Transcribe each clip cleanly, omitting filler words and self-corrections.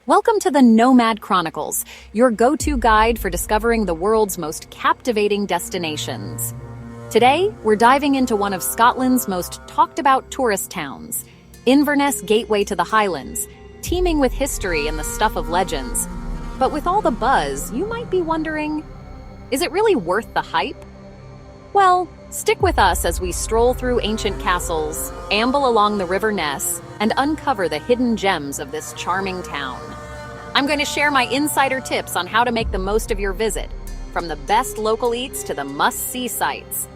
Welcome to the Nomad Chronicles, your go-to guide for discovering the world's most captivating destinations. Today, we're diving into one of Scotland's most talked-about tourist towns, Inverness Gateway to the Highlands, teeming with history and the stuff of legends. But with all the buzz, you might be wondering, is it really worth the hype? Well, stick with us as we stroll through ancient castles, amble along the River Ness, and uncover the hidden gems of this charming town. I'm going to share my insider tips on how to make the most of your visit, from the best local eats to the must-see sights.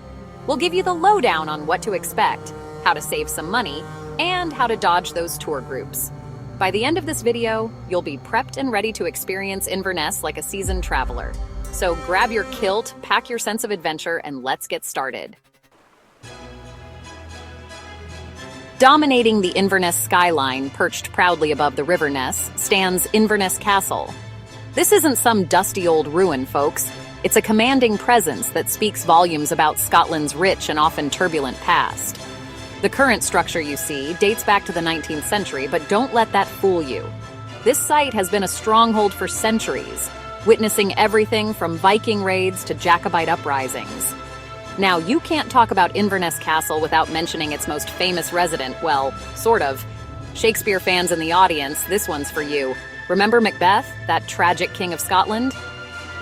We'll give you the lowdown on what to expect, how to save some money, and how to dodge those tour groups. By the end of this video, you'll be prepped and ready to experience Inverness like a seasoned traveler. So grab your kilt, pack your sense of adventure, and let's get started. Dominating the Inverness skyline, perched proudly above the River Ness, stands Inverness Castle. This isn't some dusty old ruin, folks. It's a commanding presence that speaks volumes about Scotland's rich and often turbulent past. The current structure you see dates back to the 19th century, but don't let that fool you. This site has been a stronghold for centuries, witnessing everything from Viking raids to Jacobite uprisings. Now, you can't talk about Inverness Castle without mentioning its most famous resident, well, sort of. Shakespeare fans in the audience, this one's for you. Remember Macbeth, that tragic king of Scotland?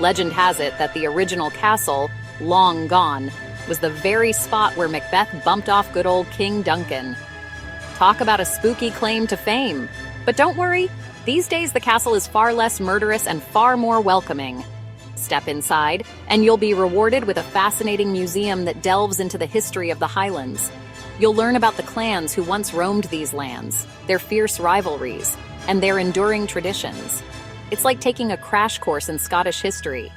Legend has it that the original castle, long gone, was the very spot where Macbeth bumped off good old King Duncan. Talk about a spooky claim to fame. But don't worry, these days the castle is far less murderous and far more welcoming. Step inside, and you'll be rewarded with a fascinating museum that delves into the history of the Highlands. You'll learn about the clans who once roamed these lands, their fierce rivalries, and their enduring traditions. It's like taking a crash course in Scottish history.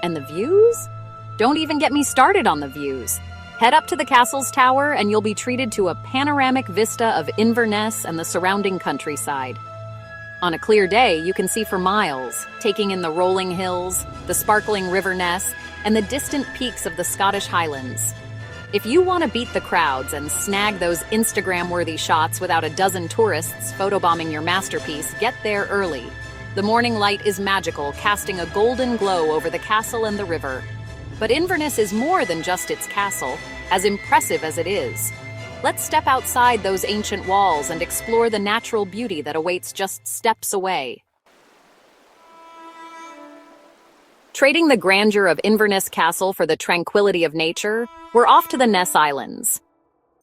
And the views? Don't even get me started on the views. Head up to the castle's tower and you'll be treated to a panoramic vista of Inverness and the surrounding countryside. On a clear day, you can see for miles, taking in the rolling hills, the sparkling River Ness, and the distant peaks of the Scottish Highlands. If you want to beat the crowds and snag those Instagram-worthy shots without a dozen tourists photobombing your masterpiece, get there early. The morning light is magical, casting a golden glow over the castle and the river. But Inverness is more than just its castle, as impressive as it is. Let's step outside those ancient walls and explore the natural beauty that awaits just steps away. Trading the grandeur of Inverness Castle for the tranquility of nature, we're off to the Ness Islands.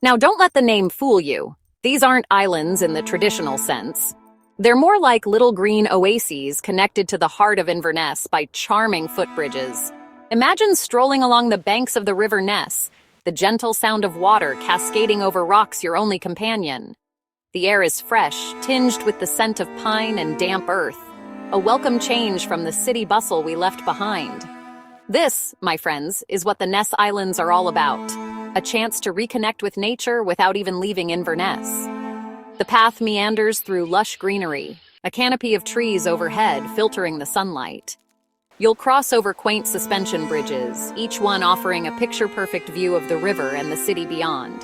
Now, don't let the name fool you. These aren't islands in the traditional sense. They're more like little green oases connected to the heart of Inverness by charming footbridges. Imagine strolling along the banks of the River Ness, the gentle sound of water cascading over rocks your only companion. The air is fresh, tinged with the scent of pine and damp earth, a welcome change from the city bustle we left behind. This, my friends, is what the Ness Islands are all about, a chance to reconnect with nature without even leaving Inverness. The path meanders through lush greenery, a canopy of trees overhead filtering the sunlight. You'll cross over quaint suspension bridges, each one offering a picture-perfect view of the river and the city beyond.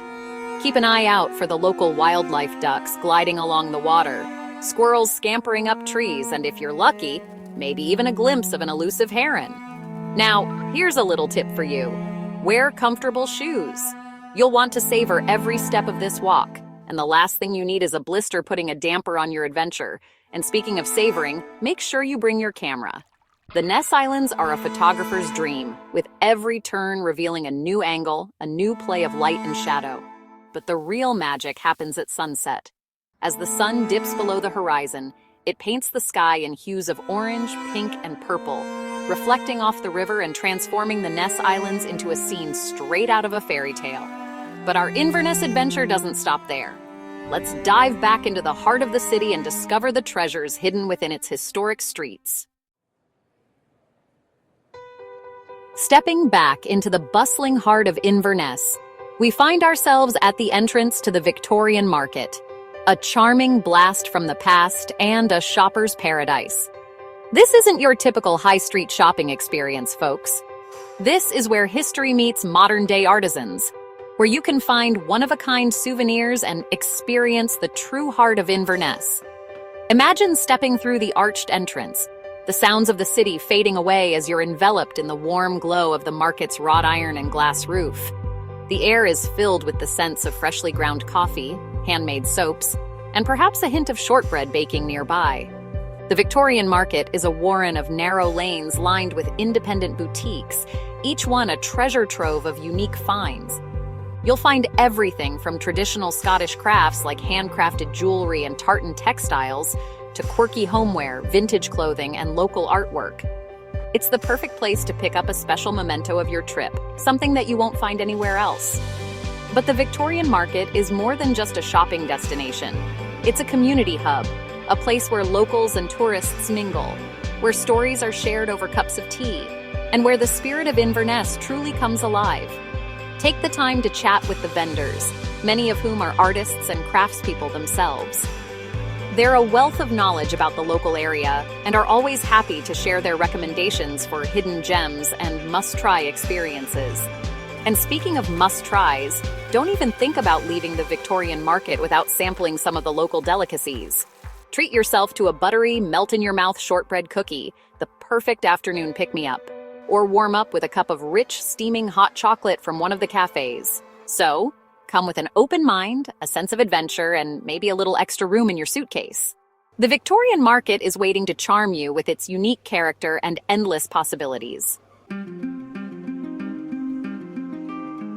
Keep an eye out for the local wildlife ducks gliding along the water, squirrels scampering up trees, and if you're lucky, maybe even a glimpse of an elusive heron. Now, here's a little tip for you. Wear comfortable shoes. You'll want to savor every step of this walk, and the last thing you need is a blister putting a damper on your adventure. And speaking of savoring, make sure you bring your camera. The Ness Islands are a photographer's dream, with every turn revealing a new angle, a new play of light and shadow. But the real magic happens at sunset. As the sun dips below the horizon, it paints the sky in hues of orange, pink, and purple, reflecting off the river and transforming the Ness Islands into a scene straight out of a fairy tale. But our Inverness adventure doesn't stop there. Let's dive back into the heart of the city and discover the treasures hidden within its historic streets. Stepping back into the bustling heart of Inverness, we find ourselves at the entrance to the Victorian Market, a charming blast from the past and a shopper's paradise. This isn't your typical high street shopping experience, folks. This is where history meets modern-day artisans, where you can find one-of-a-kind souvenirs and experience the true heart of Inverness. Imagine stepping through the arched entrance, the sounds of the city fading away as you're enveloped in the warm glow of the market's wrought iron and glass roof. The air is filled with the scents of freshly ground coffee, handmade soaps, and perhaps a hint of shortbread baking nearby. The Victorian Market is a warren of narrow lanes lined with independent boutiques, each one a treasure trove of unique finds. You'll find everything from traditional Scottish crafts like handcrafted jewelry and tartan textiles to quirky homeware, vintage clothing, and local artwork. It's the perfect place to pick up a special memento of your trip, something that you won't find anywhere else. But the Victorian Market is more than just a shopping destination. It's a community hub, a place where locals and tourists mingle, where stories are shared over cups of tea, and where the spirit of Inverness truly comes alive. Take the time to chat with the vendors, many of whom are artists and craftspeople themselves. They're a wealth of knowledge about the local area and are always happy to share their recommendations for hidden gems and must-try experiences. And speaking of must-tries, don't even think about leaving the Victorian Market without sampling some of the local delicacies. Treat yourself to a buttery, melt-in-your-mouth shortbread cookie, the perfect afternoon pick-me-up, or warm up with a cup of rich, steaming hot chocolate from one of the cafes. So, come with an open mind, a sense of adventure, and maybe a little extra room in your suitcase. The Victorian Market is waiting to charm you with its unique character and endless possibilities.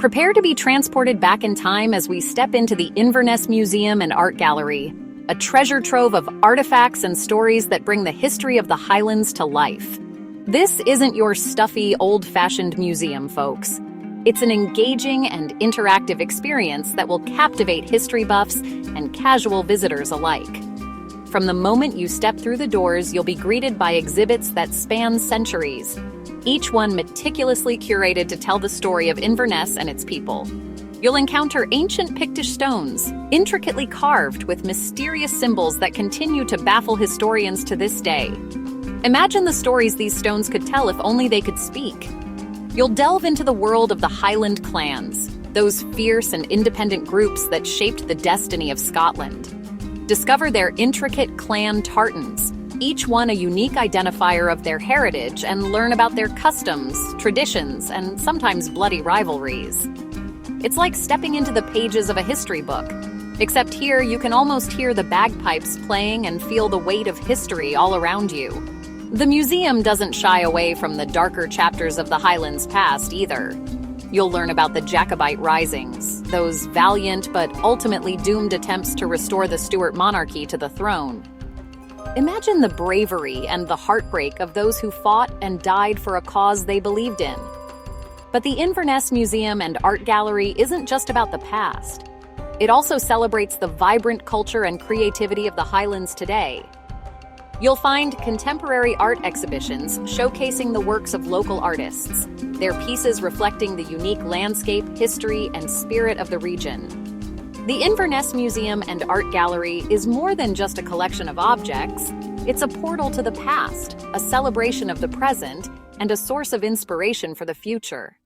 Prepare to be transported back in time as we step into the Inverness Museum and Art Gallery, a treasure trove of artifacts and stories that bring the history of the Highlands to life. This isn't your stuffy, old-fashioned museum, folks. It's an engaging and interactive experience that will captivate history buffs and casual visitors alike. From the moment you step through the doors, you'll be greeted by exhibits that span centuries, each one meticulously curated to tell the story of Inverness and its people. You'll encounter ancient Pictish stones, intricately carved with mysterious symbols that continue to baffle historians to this day. Imagine the stories these stones could tell if only they could speak. You'll delve into the world of the Highland clans, those fierce and independent groups that shaped the destiny of Scotland. Discover their intricate clan tartans, each one a unique identifier of their heritage, and learn about their customs, traditions, and sometimes bloody rivalries. It's like stepping into the pages of a history book, except here you can almost hear the bagpipes playing and feel the weight of history all around you. The museum doesn't shy away from the darker chapters of the Highlands past either. You'll learn about the Jacobite risings, those valiant but ultimately doomed attempts to restore the Stuart monarchy to the throne. Imagine the bravery and the heartbreak of those who fought and died for a cause they believed in. But the Inverness Museum and Art Gallery isn't just about the past. It also celebrates the vibrant culture and creativity of the Highlands today. You'll find contemporary art exhibitions showcasing the works of local artists, their pieces reflecting the unique landscape, history, and spirit of the region. The Inverness Museum and Art Gallery is more than just a collection of objects. It's a portal to the past, a celebration of the present, and a source of inspiration for the future.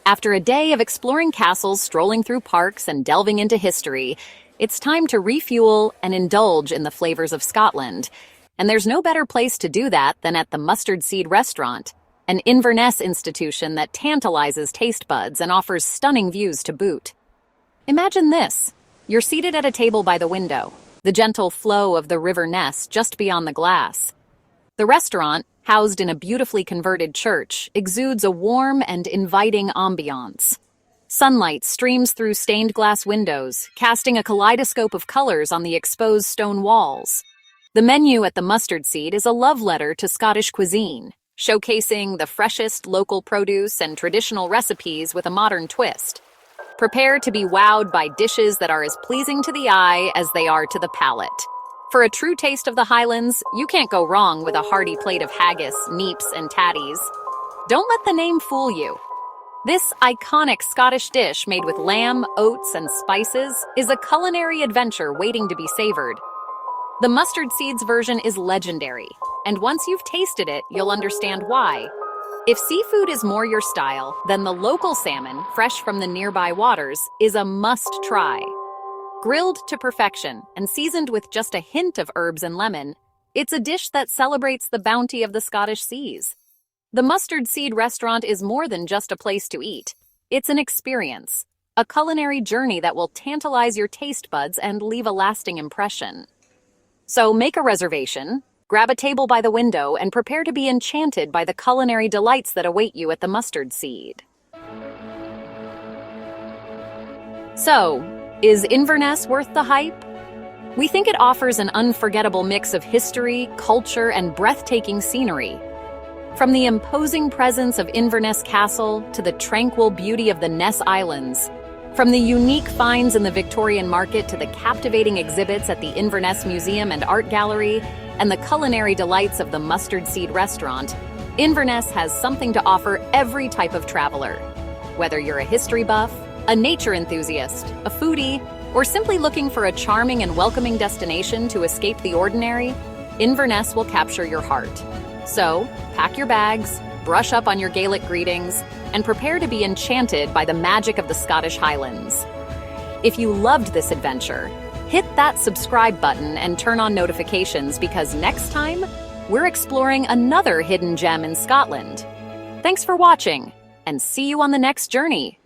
After a day of exploring castles, strolling through parks, and delving into history, it's time to refuel and indulge in the flavors of Scotland. And there's no better place to do that than at the Mustard Seed Restaurant, an Inverness institution that tantalizes taste buds and offers stunning views to boot. Imagine this. You're seated at a table by the window, the gentle flow of the River Ness just beyond the glass. The restaurant, housed in a beautifully converted church, exudes a warm and inviting ambiance. Sunlight streams through stained glass windows, casting a kaleidoscope of colors on the exposed stone walls. The menu at the Mustard Seed is a love letter to Scottish cuisine, showcasing the freshest local produce and traditional recipes with a modern twist. Prepare to be wowed by dishes that are as pleasing to the eye as they are to the palate. For a true taste of the Highlands, you can't go wrong with a hearty plate of haggis, neeps, and tatties. Don't let the name fool you. This iconic Scottish dish made with lamb, oats, and spices is a culinary adventure waiting to be savored. The Mustard Seeds version is legendary, and once you've tasted it, you'll understand why. If seafood is more your style, then the local salmon, fresh from the nearby waters, is a must-try. Grilled to perfection and seasoned with just a hint of herbs and lemon, it's a dish that celebrates the bounty of the Scottish seas. The Mustard Seed Restaurant is more than just a place to eat. It's an experience, a culinary journey that will tantalize your taste buds and leave a lasting impression. So make a reservation, grab a table by the window, and prepare to be enchanted by the culinary delights that await you at the Mustard Seed. So, is Inverness worth the hype? We think it offers an unforgettable mix of history, culture, and breathtaking scenery. From the imposing presence of Inverness Castle to the tranquil beauty of the Ness Islands, from the unique finds in the Victorian Market to the captivating exhibits at the Inverness Museum and Art Gallery, and the culinary delights of the Mustard Seed Restaurant, Inverness has something to offer every type of traveler. Whether you're a history buff, a nature enthusiast, a foodie, or simply looking for a charming and welcoming destination to escape the ordinary, Inverness will capture your heart. So, pack your bags, brush up on your Gaelic greetings, and prepare to be enchanted by the magic of the Scottish Highlands. If you loved this adventure, hit that subscribe button and turn on notifications because next time, we're exploring another hidden gem in Scotland. Thanks for watching, and see you on the next journey.